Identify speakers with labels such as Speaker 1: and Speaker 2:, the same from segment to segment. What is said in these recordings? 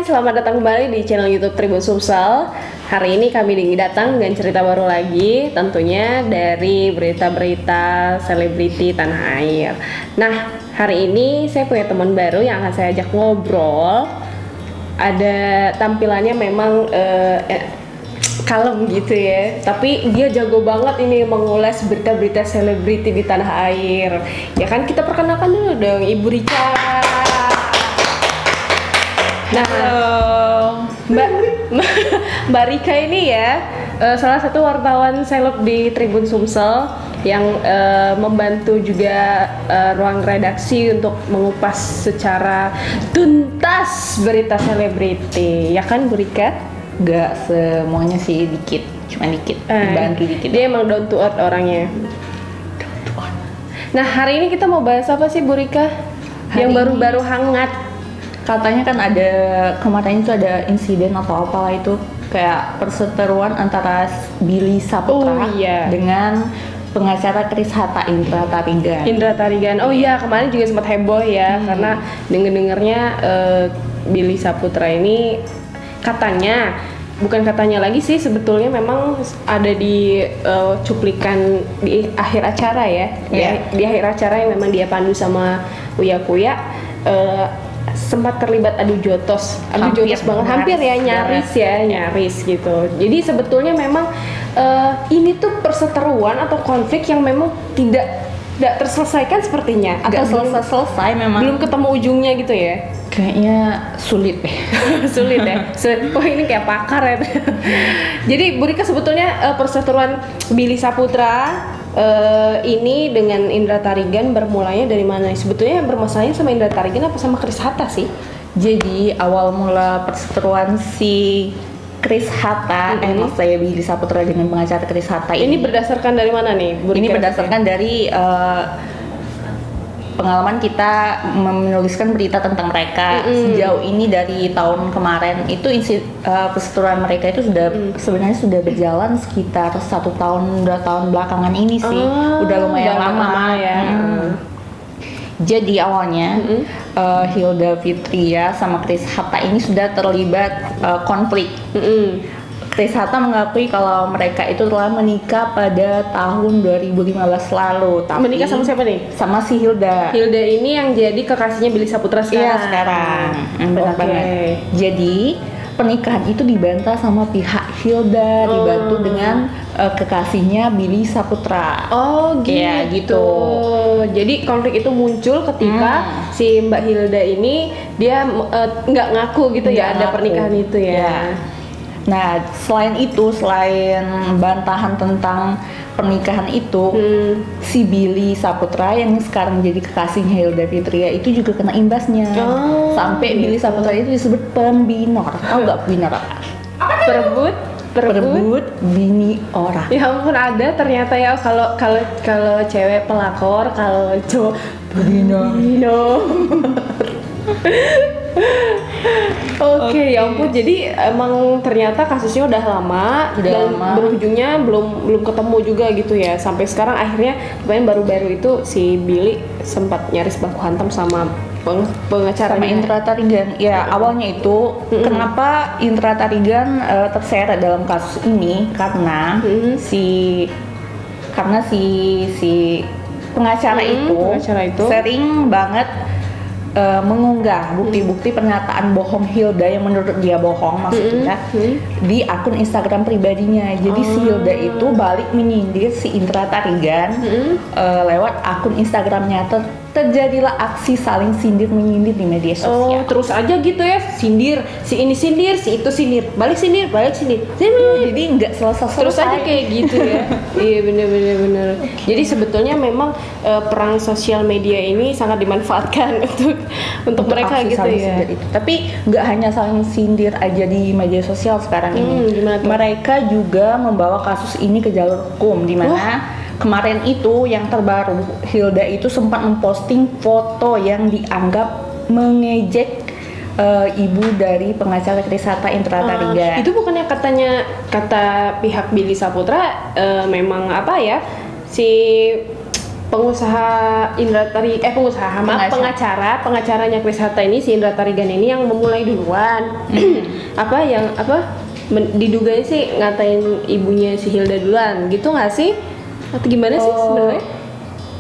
Speaker 1: selamat datang kembali di channel YouTube Tribun Sumsel. Hari ini kami datang dengan cerita baru lagi, tentunya dari berita-berita selebriti tanah air. Nah, hari ini saya punya teman baru yang akan saya ajak ngobrol. Ada tampilannya memang kalem gitu ya, tapi dia jago banget ini mengulas berita-berita selebriti di tanah air. Ya kan, kita perkenalkan dulu dong Ibu Rica. Nah, Mbak Rika ini ya salah satu wartawan seleb di Tribun Sumsel yang membantu juga ruang redaksi untuk mengupas secara tuntas berita selebriti. Ya kan, Bu Rika?
Speaker 2: Gak semuanya sih, cuma dikit, bantu dikit.
Speaker 1: Dia emang down to earth orangnya. Nah, hari ini kita mau bahas apa sih, Bu Rika? Yang baru-baru hangat.
Speaker 2: Katanya kan ada kemarin itu ada insiden atau apalah itu, kayak perseteruan antara Billy Saputra dengan pengacara Chris Hatta, Indra Tarigan. Oh iya, kemarin juga sempat heboh ya, karena dengernya Billy Saputra ini bukan katanya lagi sih, sebetulnya memang ada di cuplikan di akhir acara ya. Di akhir acara yang memang dia pandu sama Uya Kuya, sempat terlibat adu jotos banget, hampir ya, nyaris gitu. Jadi sebetulnya memang ini tuh perseteruan atau konflik yang memang tidak terselesaikan sepertinya, atau selesai memang
Speaker 1: belum ketemu ujungnya gitu ya.
Speaker 2: Kayaknya sulit ya.
Speaker 1: Sulit. Oh, ini kayak pakar ya. Jadi Bu Rika, sebetulnya perseteruan Billy Saputra ini dengan Indra Tarigan bermulanya dari mana? Sebetulnya bermasalahnya sama Indra Tarigan apa sama Chris Hatta sih?
Speaker 2: Jadi awal mula perseteruan si Chris Hatta, maksud saya Billy Saputra dengan pengacara Chris Hatta
Speaker 1: ini berdasarkan dari mana nih, Bu Rika?
Speaker 2: Ini berdasarkan dari pengalaman kita menuliskan berita tentang mereka. Sejauh ini dari tahun kemarin itu perseteruan mereka itu sebenarnya sudah berjalan sekitar 1 tahun, 2 tahun belakangan ini sih. Udah lumayan lama ya. Jadi awalnya Hilda Fitria sama Chris Hatta ini sudah terlibat konflik. Chris Hatta mengakui kalau mereka itu telah menikah pada tahun 2015 lalu. Tapi
Speaker 1: menikah sama siapa nih?
Speaker 2: Sama si Hilda.
Speaker 1: Hilda ini yang jadi kekasihnya Billy Saputra sekarang.
Speaker 2: Iya, sekarang. Benar banget. Jadi pernikahan itu dibantah sama pihak Hilda, dibantu dengan kekasihnya Billy Saputra.
Speaker 1: Oh gitu.
Speaker 2: Ya, gitu.
Speaker 1: Jadi konflik itu muncul ketika si Mbak Hilda ini dia nggak ngaku gitu ya, ada pernikahan itu ya.
Speaker 2: Nah, selain bantahan tentang pernikahan itu, si Billy Saputra yang sekarang jadi kekasihnya Hilda Fitria itu juga kena imbasnya. Sampai Billy Saputra itu disebut pembinor. Tahu nggak pembinor? Perebut bini orang.
Speaker 1: Ya ampun, ada ternyata ya, kalau cewek pelakor, kalau cowok pembinor. Oke, ya ampun. Jadi emang ternyata kasusnya udah lama dan berujungnya belum ketemu juga gitu ya. Sampai sekarang akhirnya kemarin baru-baru itu si Billy sempat nyaris baku hantam sama pengacara
Speaker 2: sama Indra Tarigan. Ya, awalnya itu kenapa Indra Tarigan terseret dalam kasus ini karena si pengacara itu sering banget mengunggah bukti-bukti pernyataan bohong Hilda yang menurut dia bohong, maksudnya di akun Instagram pribadinya. Jadi si Hilda itu balik menyindir si Indra Tarigan lewat akun Instagramnya. Terjadilah aksi saling sindir menyindir di media sosial.
Speaker 1: Terus aja gitu ya, sindir, si ini sindir, si itu sindir, balik sindir.
Speaker 2: Jadi nggak selesai.
Speaker 1: Terus aja kayak gitu ya. Iya, bener. Jadi sebetulnya memang perang sosial media ini sangat dimanfaatkan untuk mereka gitu ya.
Speaker 2: Tapi nggak hanya saling sindir aja di media sosial sekarang ini. Mereka juga membawa kasus ini ke jalur hukum, di mana kemarin itu yang terbaru, Hilda itu sempat memposting foto yang dianggap mengejek ibu dari pengacara Chris Hatta, Indra Tarigan.
Speaker 1: Itu bukannya kata pihak Billy Saputra memang apa ya, si pengacaranya Chris Hatta ini, si Indra Tarigan ini yang memulai duluan. Diduga sih ngatain ibunya si Hilda duluan, gitu nggak sih? Atau gimana sih sebenarnya?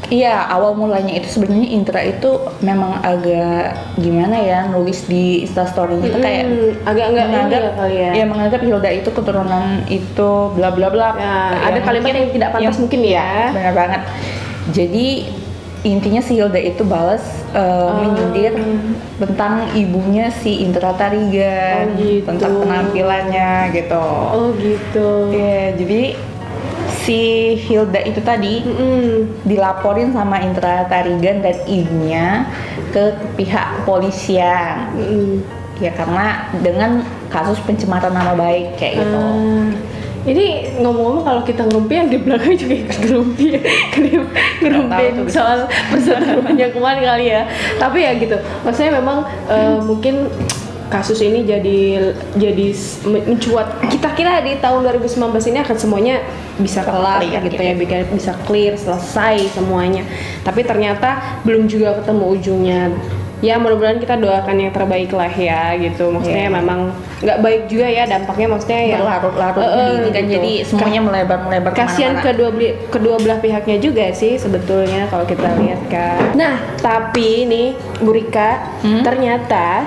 Speaker 2: Iya, awal mulanya itu sebenarnya Indra itu memang agak gimana ya, nulis di Instastory-nya itu kayak
Speaker 1: agak menganggap kali ya.
Speaker 2: Ya menganggap Hilda itu keturunan itu bla bla bla.
Speaker 1: Ya, ada kalimat yang tidak pantas mungkin ya.
Speaker 2: Benar banget. Jadi intinya si Hilda itu balas menyindir tentang ibunya si Indra Tarigan, tentang penampilannya gitu.
Speaker 1: Oh gitu.
Speaker 2: Ya, jadi si Hilda itu tadi dilaporin sama Indra Tarigan dan ibunya ke pihak kepolisian. Ya karena dengan kasus pencemaran nama baik kayak gitu.
Speaker 1: Ini ngomong-ngomong kalau kita ngerumpi yang di belakang juga ikut ngerumpi soal perseteruannya kemarin kali ya. Tapi ya gitu, maksudnya memang mungkin kasus ini jadi mencuat. Kita kira di tahun 2019 ini akan semuanya bisa kelar gitu ya, bisa clear, selesai semuanya. Tapi ternyata belum juga ketemu ujungnya. Ya mudah-mudahan kita doakan yang terbaik lah ya gitu. Maksudnya memang nggak baik juga ya dampaknya, maksudnya ya
Speaker 2: berlarut-larut ini kan gitu. Jadi semuanya melebar
Speaker 1: kasihan kedua belah pihaknya juga sih sebetulnya kalau kita lihat kan. Nah tapi nih Bu Rika, ternyata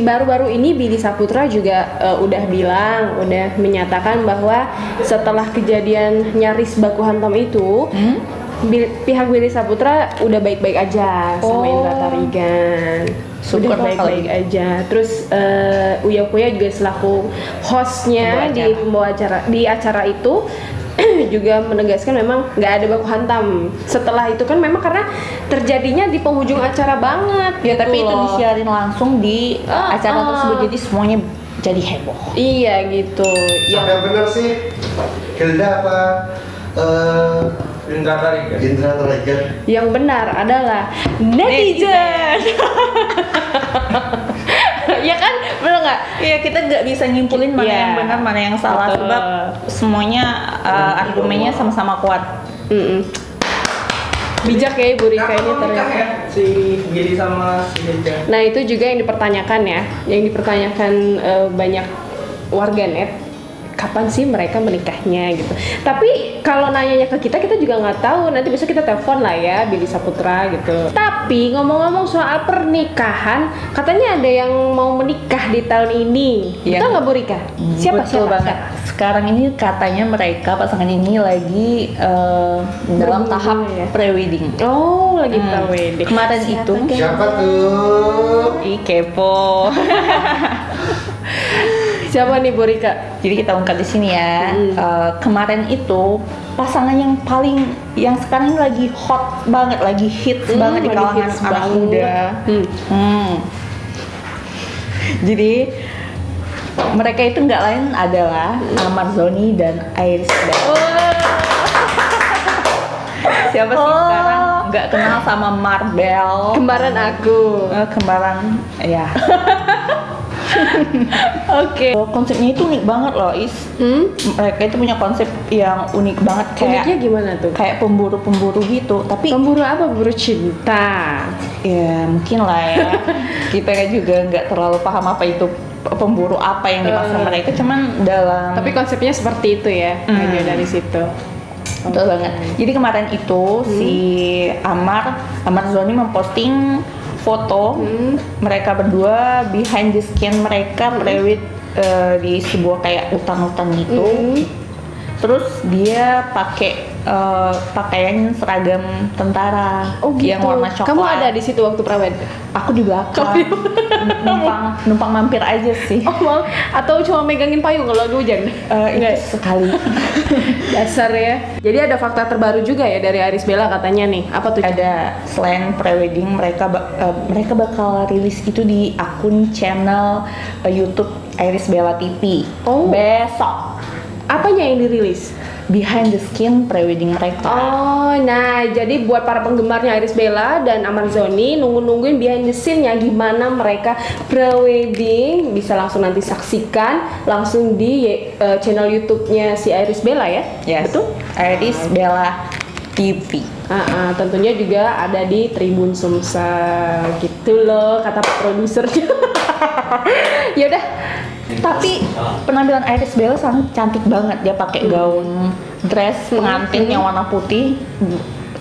Speaker 1: baru-baru ini Billy Saputra juga udah menyatakan bahwa setelah kejadian nyaris baku hantam itu pihak Billy Saputra udah baik-baik aja sama Indra Tarigan. Udah baik-baik aja. Terus Uya Kuya juga selaku hostnya di acara itu juga menegaskan memang nggak ada baku hantam. Setelah itu kan memang karena terjadinya di penghujung acara banget.
Speaker 2: Ya gitu tapi itu disiarin langsung di acara tersebut, jadi semuanya jadi heboh.
Speaker 1: Iya gitu.
Speaker 3: Yang benar sih Hilda apa Indra Tarigan.
Speaker 1: Yang benar adalah netizen. Ya kan, benar nggak?
Speaker 2: Iya, kita nggak bisa nyimpulin mana yang benar mana yang salah. Sebab semuanya argumennya sama-sama kuat.
Speaker 1: Bijak ya Ibu Rika ini ternyata
Speaker 4: ya, si Billy sama si Hilda.
Speaker 1: Nah itu juga yang dipertanyakan ya, banyak warganet, kapan sih mereka menikahnya gitu. Tapi kalau nanyanya ke kita juga nggak tahu. Nanti besok kita telepon lah ya Billy Saputra gitu. Tapi ngomong-ngomong soal pernikahan, katanya ada yang mau menikah di tahun ini. Betul nggak Bu Rika? Siapa
Speaker 2: banget. Sekarang ini katanya mereka pasangan ini lagi dalam tahap pre-wedding.
Speaker 1: Oh, lagi pre-wedding.
Speaker 2: Kemarin itu
Speaker 3: siapa tuh?
Speaker 2: Kepo.
Speaker 1: Siapa nih Bu Rika?
Speaker 2: Jadi kita ungkap di sini ya. Kemarin itu pasangan yang sekarang ini lagi hot banget, lagi hits banget di kalangan anak muda. Jadi mereka itu nggak lain adalah Ahmad Zoni dan Iris Bella. Siapa sih sekarang nggak kenal sama Marbel?
Speaker 1: Kembaran aku.
Speaker 2: Kembaran ya.
Speaker 1: Oke.
Speaker 2: Konsepnya itu unik banget loh, Is. Mereka itu punya konsep yang unik banget.
Speaker 1: Uniknya gimana tuh?
Speaker 2: Kayak pemburu-pemburu gitu. Tapi
Speaker 1: pemburu apa? Pemburu cinta.
Speaker 2: Ya mungkin lah ya. Kita kan juga nggak terlalu paham apa itu pemburu apa yang dimaksud mereka. Cuman dalam.
Speaker 1: Tapi konsepnya seperti itu ya. Dari situ.
Speaker 2: Betul banget. Jadi kemarin itu si Amar Zoni memposting foto mereka berdua behind the scene mereka pre-wed di sebuah kayak hutan-hutan gitu. Terus dia pakai pakaian seragam tentara yang warna coklat.
Speaker 1: Kamu ada di situ waktu pre-wed?
Speaker 2: Aku di belakang. numpang mampir aja sih.
Speaker 1: Oh, atau cuma megangin payung kalau lagi hujan?
Speaker 2: Enggak sekali.
Speaker 1: Dasar ya. Jadi ada fakta terbaru juga ya dari Iris Bella katanya nih. Apa tuh?
Speaker 2: Ada selain pre-wedding mereka bakal rilis itu di akun channel YouTube Iris Bella TV. Besok.
Speaker 1: Apanya yang dirilis?
Speaker 2: Behind the skin pre-wedding mereka.
Speaker 1: Oh, nah jadi buat para penggemarnya Iris Bella dan Ahmad Zoni nungguin behind the scene-nya gimana mereka pre-wedding, bisa langsung nanti saksikan langsung di channel YouTube-nya si Iris Bella ya?
Speaker 2: Yes.
Speaker 1: Betul?
Speaker 2: Iris Bella TV.
Speaker 1: Tentunya juga ada di Tribun Sumsel gitu loh kata produsernya. Ya udah.
Speaker 2: Tapi penampilan Iris Bella sangat cantik banget. Dia pakai gaun dress pengantin yang warna putih,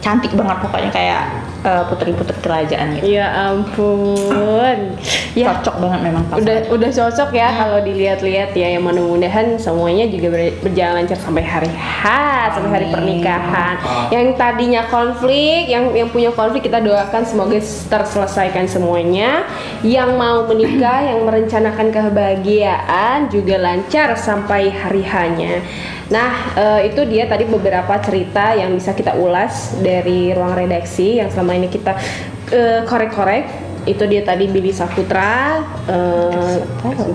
Speaker 2: cantik banget pokoknya kayak putri-putri kerajaan gitu.
Speaker 1: Ya ampun. Ya
Speaker 2: cocok banget memang pasangan.
Speaker 1: Udah cocok ya kalau dilihat-lihat ya. Yang mudah-mudahan semuanya juga berjalan lancar sampai hari H, sampai hari pernikahan. Yang tadinya konflik, yang punya konflik kita doakan semoga terselesaikan semuanya. Yang mau menikah, yang merencanakan kebahagiaan juga lancar sampai hari H-nya. Nah, itu dia tadi beberapa cerita yang bisa kita ulas dari ruang redaksi yang selama ini kita korek-korek. Itu dia tadi Billy Saputra,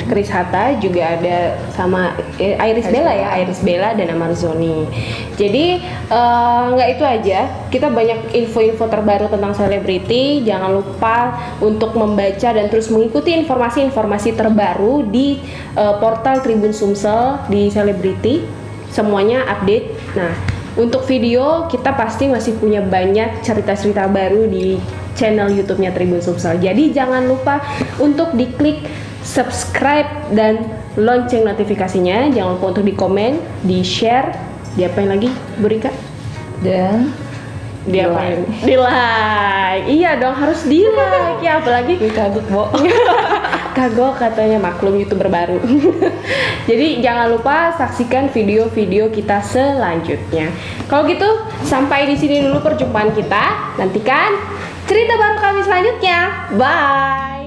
Speaker 1: Chris Hatta, juga ada sama Iris Bella dan Amarzoni. Jadi nggak itu aja, kita banyak info-info terbaru tentang selebriti. Jangan lupa untuk membaca dan terus mengikuti informasi-informasi terbaru di portal Tribun Sumsel di selebriti. Semuanya update. Nah, untuk video kita pasti masih punya banyak cerita-cerita baru di channel YouTube-nya Tribun Sumsel. Jadi jangan lupa untuk diklik subscribe dan lonceng notifikasinya. Jangan lupa untuk di-komen, di-share, diapain lagi, Bu Rika?
Speaker 2: Dan
Speaker 1: diapain? Di-like. Iya dong, harus di-like. Ya apalagi
Speaker 2: kagok, Bo.
Speaker 1: Kagok katanya, maklum YouTuber baru. Jadi jangan lupa saksikan video-video kita selanjutnya. Kalau gitu, sampai di sini dulu perjumpaan kita. Nantikan cerita baru kami selanjutnya. Bye.